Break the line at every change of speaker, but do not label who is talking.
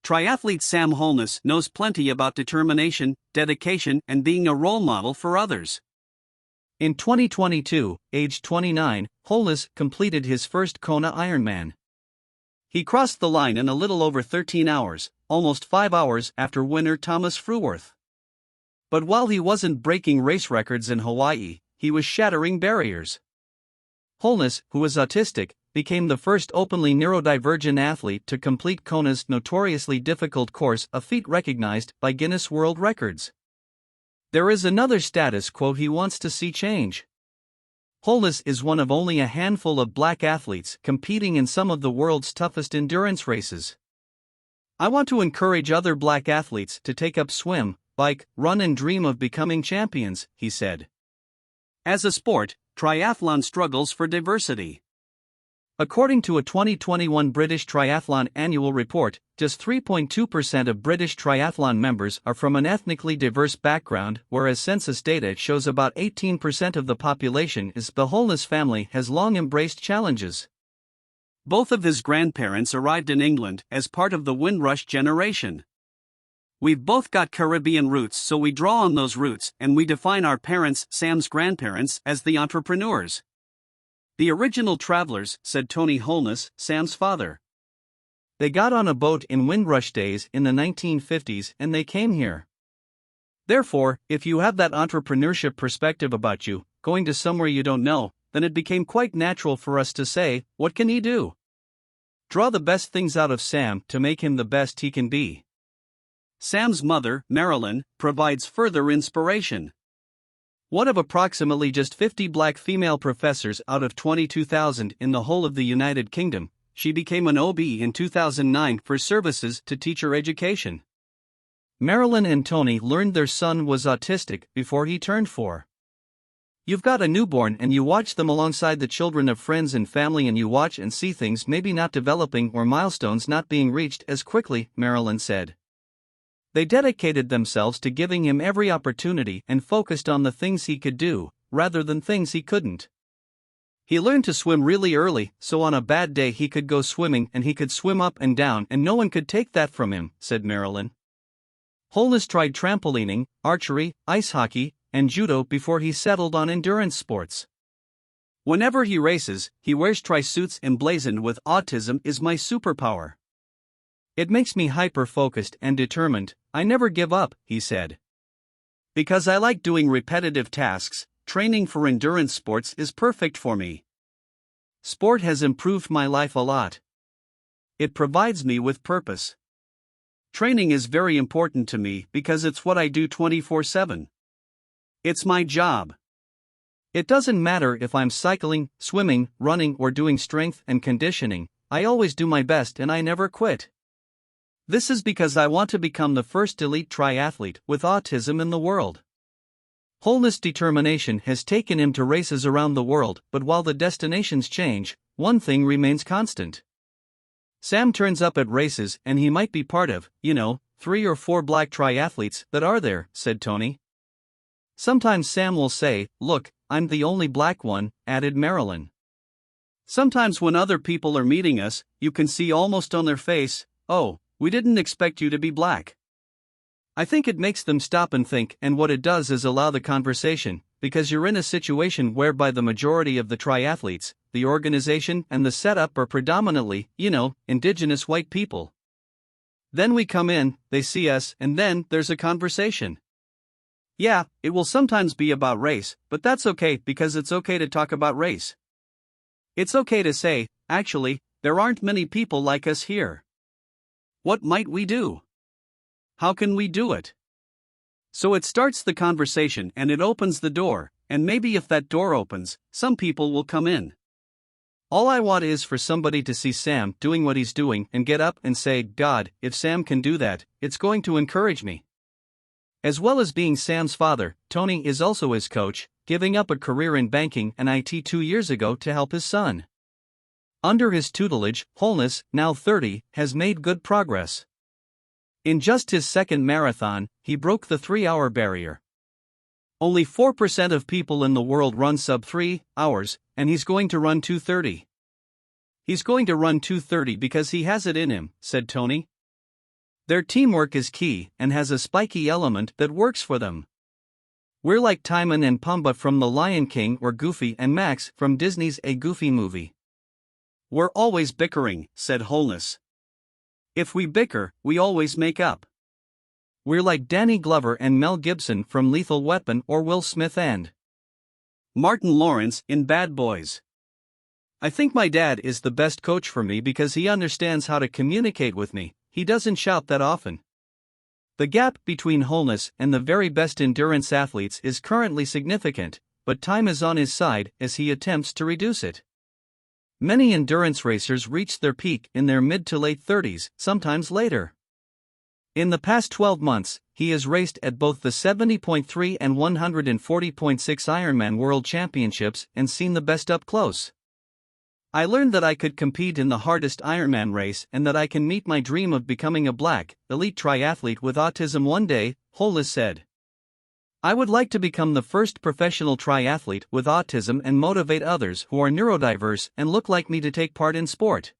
triathlete Sam Holness knows plenty about determination, dedication, and being a role model for others.
In 2022, aged 29, Holness completed his first Kona Ironman. He crossed the line in a little over 13 hours, almost 5 hours after winner Thomas Fruworth. But while he wasn't breaking race records in Hawaii, he was shattering barriers. Holness, who is autistic, became the first openly neurodivergent athlete to complete Kona's notoriously difficult course, a feat recognized by Guinness World Records. There is another status quo he wants to see change. Holness is one of only a handful of black athletes competing in some of the world's toughest endurance races. I want to encourage other black athletes to take up swim, bike, run and dream of becoming champions, he said.
As a sport, triathlon struggles for diversity.
According to a 2021 British Triathlon annual report, just 3.2% of British triathlon members are from an ethnically diverse background, whereas census data shows about 18% of the population is. The Holness family has long embraced challenges.
Both of his grandparents arrived in England as part of the Windrush generation. We've both got Caribbean roots, so we draw on those roots, and we define our parents, Sam's grandparents, as the entrepreneurs. The original travelers, said Tony Holness, Sam's father.
They got on a boat in Windrush days in the 1950s and they came here. Therefore, if you have that entrepreneurship perspective about you, going to somewhere you don't know, then it became quite natural for us to say, what can he do? Draw the best things out of Sam to make him the best he can be.
Sam's mother, Marilyn, provides further inspiration.
One of approximately just 50 black female professors out of 22,000 in the whole of the United Kingdom, she became an OB in 2009 for services to teacher education. Marilyn and Tony learned their son was autistic before he turned 4. You've got a newborn and you watch them alongside the children of friends and family and you watch and see things maybe not developing or milestones not being reached as quickly, Marilyn said. They dedicated themselves to giving him every opportunity and focused on the things he could do, rather than things he couldn't. He learned to swim really early, so on a bad day he could go swimming and he could swim up and down and no one could take that from him, said Marilyn. Holness tried trampolining, archery, ice hockey, and judo before he settled on endurance sports.
Whenever he races, he wears tri-suits emblazoned with "Autism is my superpower."
It makes me hyper-focused and determined, I never give up, he said.
Because I like doing repetitive tasks, training for endurance sports is perfect for me.
Sport has improved my life a lot. It provides me with purpose.
Training is very important to me because it's what I do 24/7. It's my job.
It doesn't matter if I'm cycling, swimming, running or doing strength and conditioning, I always do my best and I never quit. This is because I want to become the first elite triathlete with autism in the world. Holness' determination has taken him to races around the world, but while the destinations change, one thing remains constant. Sam turns up at races and he might be part of, 3 or 4 black triathletes that are there, said Tony. Sometimes Sam will say, look, I'm the only black one, added Marilyn.
Sometimes when other people are meeting us, you can see almost on their face, oh, we didn't expect you to be black.
I think it makes them stop and think, and what it does is allow the conversation, because you're in a situation whereby the majority of the triathletes, the organization and the setup are predominantly, indigenous white people. Then we come in, they see us, and then there's a conversation. Yeah, it will sometimes be about race, but that's okay because it's okay to talk about race. It's okay to say, actually, there aren't many people like us here. What might we do? How can we do it? So it starts the conversation and it opens the door, and maybe if that door opens, some people will come in. All I want is for somebody to see Sam doing what he's doing and get up and say, God, if Sam can do that, it's going to encourage me. As well as being Sam's father, Tony is also his coach, giving up a career in banking and IT 2 years ago to help his son. Under his tutelage, Holness, now 30, has made good progress. In just his second marathon, he broke the 3-hour barrier. Only 4% of people in the world run sub 3 hours, and he's going to run 2:30. He's going to run 2:30 because he has it in him, said Tony. Their teamwork is key and has a spiky element that works for them. We're like Timon and Pumbaa from The Lion King or Goofy and Max from Disney's A Goofy Movie.
We're always bickering, said Holness. If we bicker, we always make up.
We're like Danny Glover and Mel Gibson from Lethal Weapon or Will Smith and
Martin Lawrence in Bad Boys.
I think my dad is the best coach for me because he understands how to communicate with me. He doesn't shout that often. The gap between Holness and the very best endurance athletes is currently significant, but time is on his side as he attempts to reduce it. Many endurance racers reach their peak in their mid to late 30s, sometimes later. In the past 12 months, he has raced at both the 70.3 and 140.6 Ironman World Championships and seen the best up close. I learned that I could compete in the hardest Ironman race and that I can meet my dream of becoming a black, elite triathlete with autism one day, Holness said. I would like to become the first professional triathlete with autism and motivate others who are neurodiverse and look like me to take part in sport.